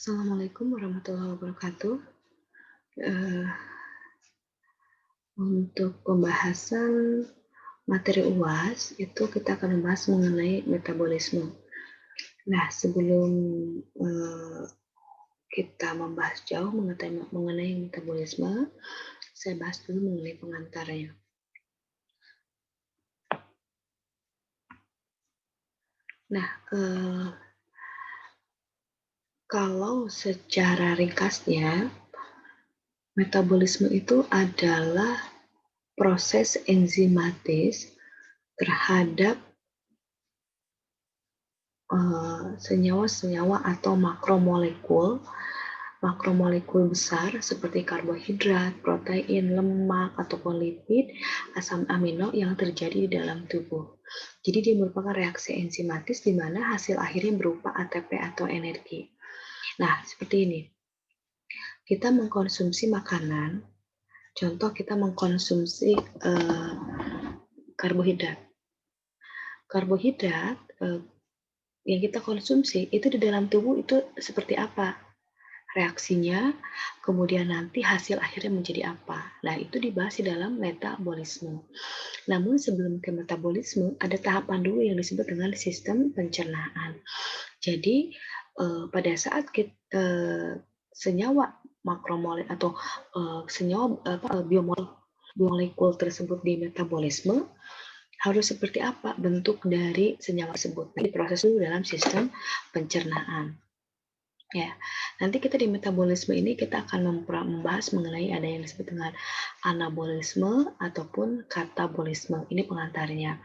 Assalamualaikum warahmatullahi wabarakatuh. Eh, untuk pembahasan materi UAS, itu kita akan membahas mengenai metabolisme. Nah, sebelum kita membahas jauh mengenai metabolisme, saya bahas dulu mengenai pengantarnya. Nah, kalau secara ringkasnya, metabolisme itu adalah proses enzimatis terhadap senyawa-senyawa atau makromolekul besar seperti karbohidrat, protein, lemak, ataupun lipid, asam amino yang terjadi di dalam tubuh. Jadi dia merupakan reaksi enzimatis di mana hasil akhirnya berupa ATP atau energi. Nah, seperti ini. Kita mengkonsumsi makanan, contoh kita mengkonsumsi karbohidrat. Karbohidrat yang kita konsumsi itu di dalam tubuh itu seperti apa reaksinya, kemudian nanti hasil akhirnya menjadi apa. Nah, itu dibahas di dalam metabolisme. Namun sebelum ke metabolisme, ada tahapan dulu yang disebut dengan sistem pencernaan. Jadi, pada saat kita, senyawa makromolekul atau senyawa biomolekul tersebut di metabolisme, harus seperti apa bentuk dari senyawa tersebut. Nah, diproses dulu dalam sistem pencernaan. Ya, nanti kita di metabolisme ini kita akan membahas mengenai ada yang disebut dengan anabolisme ataupun katabolisme. Ini pengantarnya.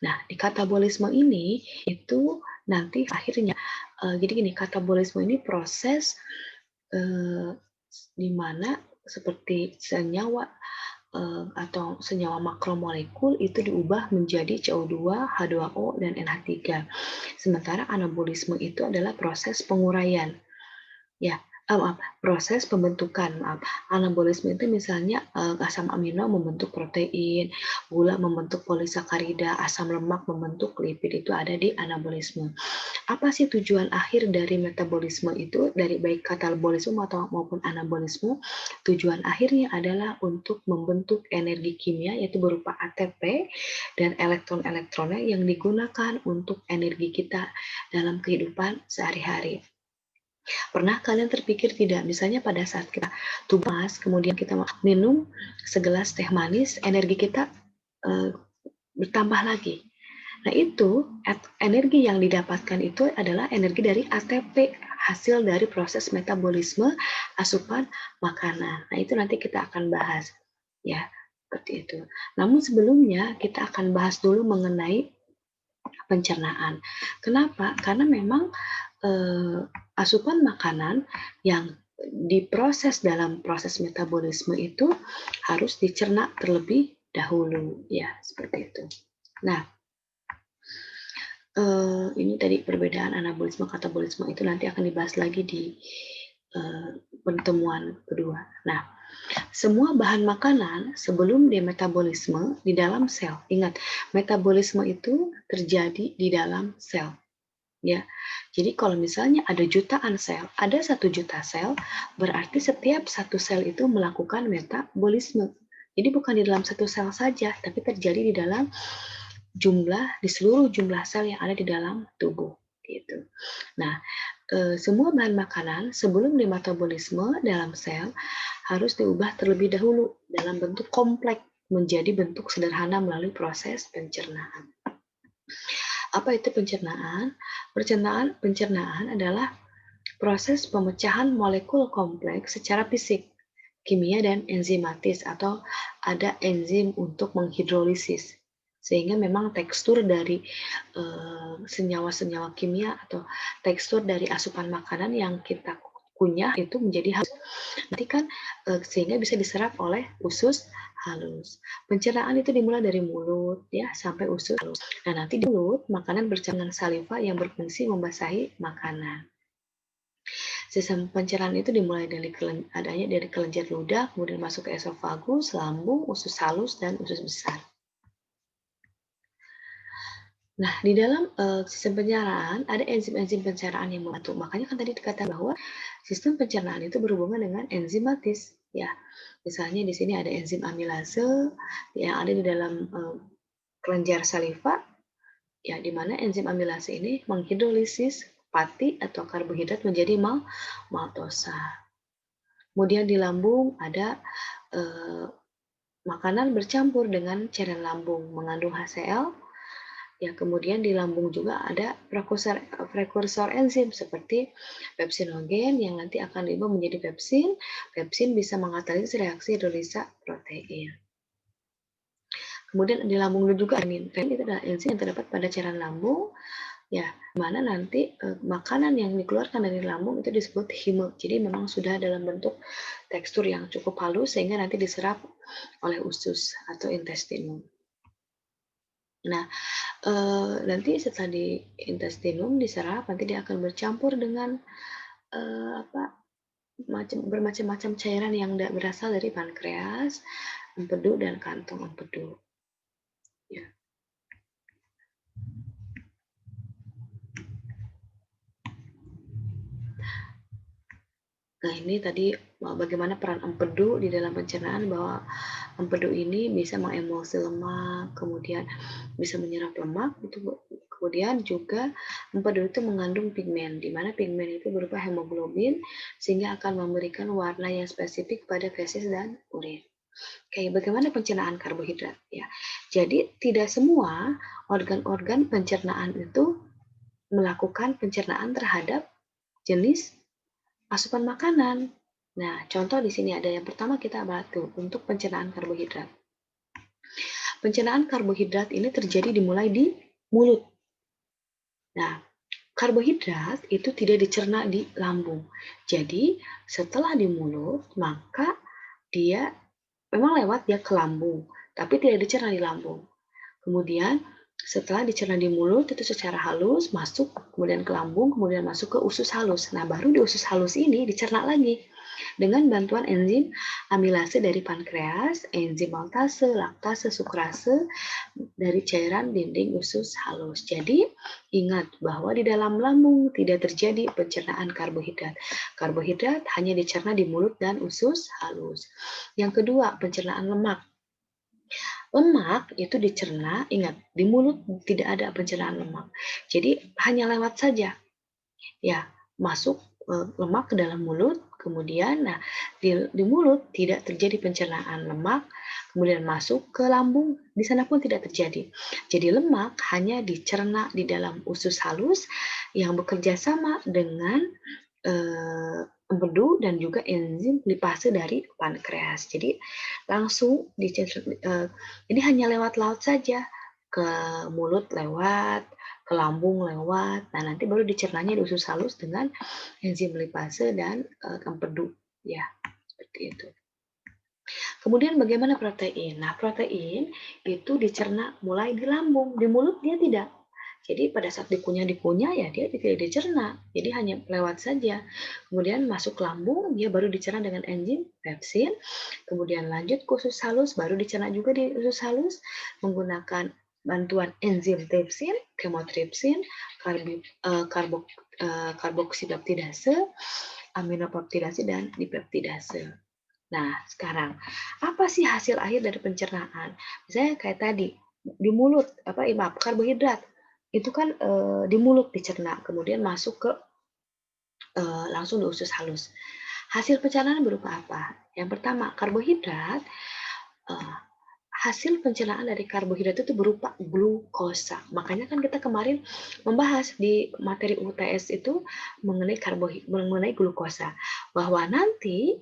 Nah, di katabolisme ini itu nanti akhirnya jadi gini, katabolisme ini proses di mana seperti senyawa atau senyawa makromolekul itu diubah menjadi CO2, H2O, dan NH3. Sementara anabolisme itu adalah proses penguraian. Ya, proses pembentukan, Anabolisme itu misalnya asam amino membentuk protein, gula membentuk polisakarida, asam lemak membentuk lipid, itu ada di anabolisme. Apa sih tujuan akhir dari metabolisme itu, dari baik katabolisme maupun anabolisme? Tujuan akhirnya adalah untuk membentuk energi kimia yaitu berupa ATP dan elektron-elektronnya yang digunakan untuk energi kita dalam kehidupan sehari-hari. Pernah kalian terpikir tidak, misalnya pada saat kita tugas, kemudian kita minum segelas teh manis, energi kita bertambah lagi. Nah, itu energi yang didapatkan itu adalah energi dari ATP, hasil dari proses metabolisme asupan makanan. Nah, itu nanti kita akan bahas. Ya, seperti itu. Namun sebelumnya kita akan bahas dulu mengenai pencernaan. Kenapa? Karena memang asupan makanan yang diproses dalam proses metabolisme itu harus dicerna terlebih dahulu, ya seperti itu. Nah, ini tadi perbedaan anabolisme katabolisme itu nanti akan dibahas lagi di pertemuan kedua. Nah, semua bahan makanan sebelum demetabolisme di dalam sel. Ingat, metabolisme itu terjadi di dalam sel. Ya, jadi kalau misalnya ada jutaan sel, ada 1 juta sel, berarti setiap satu sel itu melakukan metabolisme. Jadi bukan di dalam satu sel saja, tapi terjadi di dalam di seluruh jumlah sel yang ada di dalam tubuh. Gitu. Nah, semua bahan makanan sebelum dimetabolisme dalam sel harus diubah terlebih dahulu dalam bentuk kompleks menjadi bentuk sederhana melalui proses pencernaan. Apa itu pencernaan? Pencernaan adalah proses pemecahan molekul kompleks secara fisik, kimia, dan enzimatis, atau ada enzim untuk menghidrolisis. Sehingga memang tekstur dari senyawa-senyawa kimia atau tekstur dari asupan makanan yang kita kunyah itu menjadi halus. Nanti kan sehingga bisa diserap oleh usus halus. Pencernaan itu dimulai dari mulut ya sampai usus halus. Nah, nanti di mulut makanan bercampur dengan saliva yang berfungsi membasahi makanan. Sistem pencernaan itu dimulai dari kelenjar ludah, kemudian masuk ke esofagus, lambung, usus halus, dan usus besar. Nah, di dalam sistem pencernaan ada enzim-enzim pencernaan yang membantu. Makanya kan tadi dikatakan bahwa sistem pencernaan itu berhubungan dengan enzimatis, ya. Misalnya di sini ada enzim amilase yang ada di dalam kelenjar saliva, ya, di mana enzim amilase ini menghidrolisis pati atau karbohidrat menjadi maltosa. Kemudian di lambung ada makanan bercampur dengan cairan lambung mengandung HCl. Ya, kemudian di lambung juga ada prekursor enzim seperti pepsinogen yang nanti akan diubah menjadi pepsin. Pepsin bisa mengkatalisis reaksi hidrolisa protein. Kemudian di lambung juga renin. Renin itu adalah enzim yang terdapat pada cairan lambung, ya, mana nanti makanan yang dikeluarkan dari lambung itu disebut heme. Jadi memang sudah dalam bentuk tekstur yang cukup halus sehingga nanti diserap oleh usus atau intestinum. Nah, nanti setelah di intestinum diserap, nanti dia akan bercampur dengan bermacam-macam cairan yang berasal dari pankreas, empedu, dan kantong empedu. Ya. Nah, ini tadi bagaimana peran empedu di dalam pencernaan, bahwa empedu ini bisa mengemulsi lemak, kemudian bisa menyerap lemak, kemudian juga empedu itu mengandung pigmen, di mana pigmen itu berupa hemoglobin, sehingga akan memberikan warna yang spesifik pada fesis dan urin. Kayak bagaimana pencernaan karbohidrat, ya. Jadi tidak semua organ-organ pencernaan itu melakukan pencernaan terhadap jenis asupan makanan. Nah, contoh di sini ada yang pertama kita batu untuk pencernaan karbohidrat. Pencernaan karbohidrat ini terjadi dimulai di mulut. Nah, karbohidrat itu tidak dicerna di lambung. Jadi, setelah di mulut, maka dia memang lewat dia ke lambung, tapi tidak dicerna di lambung. Kemudian setelah dicerna di mulut itu secara halus masuk, kemudian ke lambung, kemudian masuk ke usus halus. Nah, baru di usus halus ini dicerna lagi dengan bantuan enzim amilase dari pankreas, enzim maltase, laktase, sukrase dari cairan dinding usus halus. Jadi, ingat bahwa di dalam lambung tidak terjadi pencernaan karbohidrat. Karbohidrat hanya dicerna di mulut dan usus halus. Yang kedua, pencernaan lemak. Lemak itu dicerna, ingat, di mulut tidak ada pencernaan lemak. Jadi hanya lewat saja. Ya, masuk lemak ke dalam mulut, kemudian di mulut tidak terjadi pencernaan lemak, kemudian masuk ke lambung, di sana pun tidak terjadi. Jadi lemak hanya dicerna di dalam usus halus yang bekerja sama dengan empedu dan juga enzim lipase dari pankreas. Jadi langsung jadi hanya lewat laut saja, ke mulut lewat, ke lambung lewat. Nah, nanti baru dicernanya di usus halus dengan enzim lipase dan empedu, ya, seperti itu. Kemudian bagaimana protein? Nah, protein itu dicerna mulai di lambung, di mulut dia tidak. Jadi pada saat dikunyah ya dia tidak dicerna, jadi hanya lewat saja. Kemudian masuk lambung, dia baru dicerna dengan enzim pepsin, kemudian lanjut ke usus halus, baru dicerna juga di usus halus menggunakan bantuan enzim tripsin, kemotripsin, karboksidaptidase, aminopeptidase, dan dipeptidase. Nah, sekarang apa sih hasil akhir dari pencernaan? Misalnya kayak tadi di mulut karbohidrat itu kan di mulut dicerna, kemudian masuk ke langsung di usus halus. Hasil pencernaan berupa apa? Yang pertama, karbohidrat, hasil pencernaan dari karbohidrat itu berupa glukosa. Makanya kan kita kemarin membahas di materi UTS itu mengenai glukosa, bahwa nanti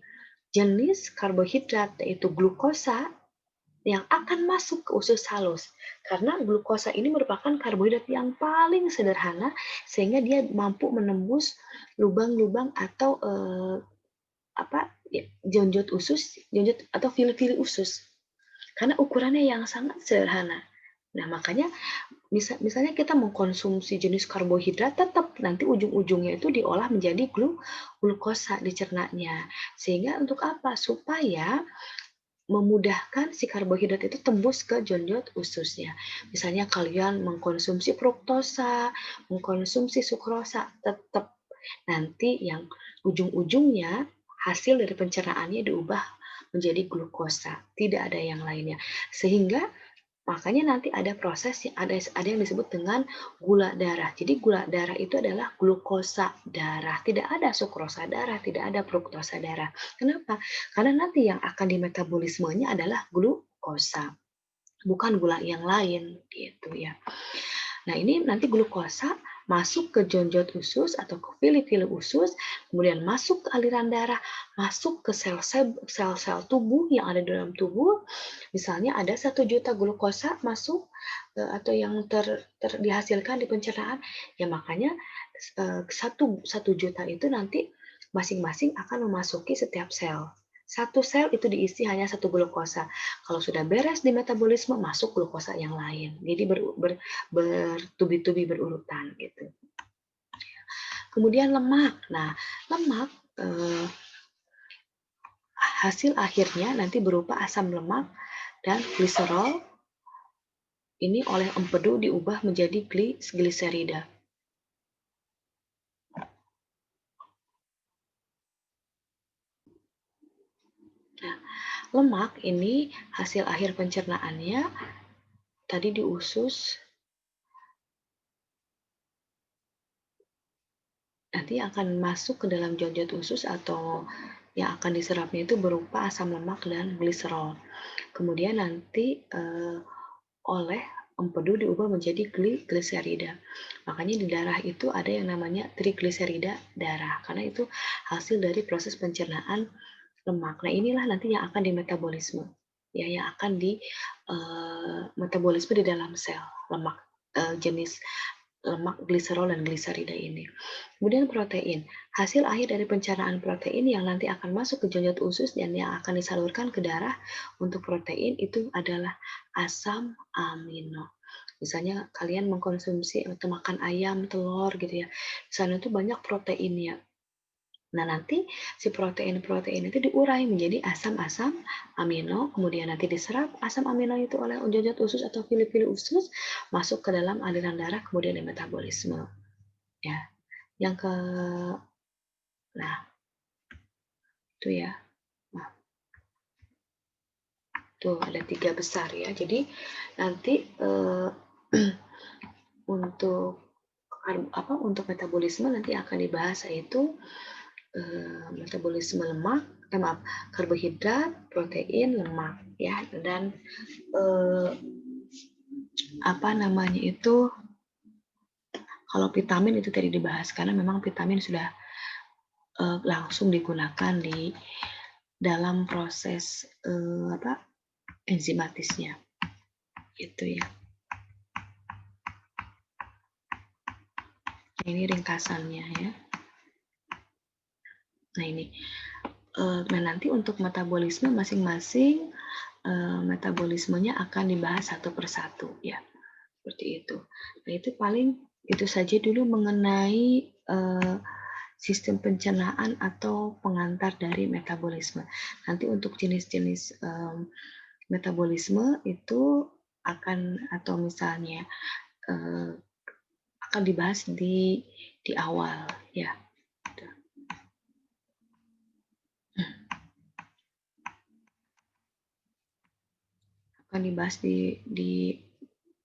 jenis karbohidrat yaitu glukosa yang akan masuk ke usus halus. Karena glukosa ini merupakan karbohidrat yang paling sederhana sehingga dia mampu menembus lubang-lubang atau jonjot usus, jonjot atau fili-fili usus. Karena ukurannya yang sangat sederhana. Nah, makanya misalnya kita mengkonsumsi jenis karbohidrat, tetap nanti ujung-ujungnya itu diolah menjadi glukosa dicernanya. Sehingga untuk apa? Supaya memudahkan si karbohidrat itu tembus ke jonjot ususnya. Misalnya kalian mengkonsumsi fruktosa, mengkonsumsi sukrosa, tetap nanti yang ujung-ujungnya hasil dari pencernaannya diubah menjadi glukosa, tidak ada yang lainnya. Sehingga makanya nanti ada proses yang ada yang disebut dengan gula darah. Jadi gula darah itu adalah glukosa darah, tidak ada sukrosa darah, tidak ada fruktosa darah. Kenapa? Karena nanti yang akan dimetabolismenya adalah glukosa, bukan gula yang lain gitu ya. Nah, ini nanti glukosa masuk ke jonjot usus atau ke fili-fili usus, kemudian masuk ke aliran darah, masuk ke sel-sel tubuh yang ada di dalam tubuh. Misalnya ada 1 juta glukosa masuk atau yang dihasilkan di pencernaan, ya makanya 1 juta itu nanti masing-masing akan memasuki setiap sel. Satu sel itu diisi hanya 1 glukosa. Kalau sudah beres di metabolisme, masuk glukosa yang lain. Jadi bertubi-tubi berurutan gitu. Kemudian lemak. Nah, lemak hasil akhirnya nanti berupa asam lemak dan gliserol. Ini oleh empedu diubah menjadi gliserida. Nah, lemak ini hasil akhir pencernaannya tadi di usus, nanti akan masuk ke dalam jonjot usus atau yang akan diserapnya itu berupa asam lemak dan gliserol. Kemudian nanti oleh empedu diubah menjadi gliserida. Makanya di darah itu ada yang namanya trigliserida darah, karena itu hasil dari proses pencernaan lemak. Nah, inilah nanti yang akan dimetabolisme, ya, yang akan di metabolisme di dalam sel lemak, jenis lemak gliserol dan gliserida ini. Kemudian protein, hasil akhir dari pencernaan protein yang nanti akan masuk ke jonjot usus dan yang akan disalurkan ke darah untuk protein itu adalah asam amino. Misalnya kalian mengkonsumsi atau makan ayam, telur gitu ya, di sana itu banyak proteinnya. Nah, nanti si protein-protein itu diurai menjadi asam-asam amino, kemudian nanti diserap asam amino itu oleh jonjot usus atau fili-fili usus, masuk ke dalam aliran darah, kemudian dimetabolisme. Ya, yang ke, nah itu ya, nah, tuh ada 3 besar ya. Jadi nanti untuk metabolisme nanti akan dibahas, yaitu metabolisme lemak, maaf, karbohidrat, protein, lemak ya, dan apa namanya itu, kalau vitamin itu tadi dibahas karena memang vitamin sudah langsung digunakan di dalam proses enzimatisnya gitu ya. Ini ringkasannya ya. Nah, ini nah nanti untuk metabolisme masing-masing metabolismenya akan dibahas satu persatu ya, seperti itu. Nah, itu paling itu saja dulu mengenai sistem pencernaan atau pengantar dari metabolisme. Nanti untuk jenis-jenis metabolisme itu akan, atau misalnya akan dibahas di awal ya. Akan dibahas di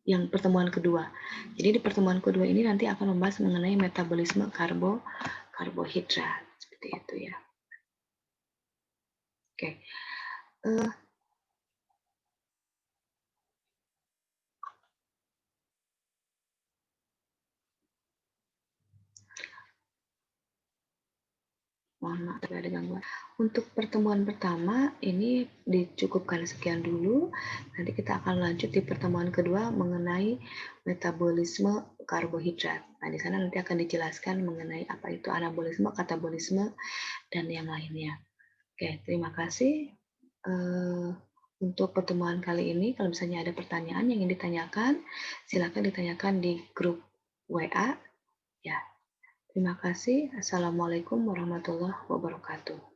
yang pertemuan kedua. Jadi di pertemuan kedua ini nanti akan membahas mengenai metabolisme karbohidrat seperti itu ya. Oke. Mohon maaf ada gangguan. Untuk pertemuan pertama ini dicukupkan sekian dulu. Nanti kita akan lanjut di pertemuan kedua mengenai metabolisme karbohidrat. Nah, di sana nanti akan dijelaskan mengenai apa itu anabolisme, katabolisme, dan yang lainnya. Oke, terima kasih untuk pertemuan kali ini. Kalau misalnya ada pertanyaan yang ingin ditanyakan, silakan ditanyakan di grup WA. Ya, terima kasih. Assalamualaikum warahmatullahi wabarakatuh.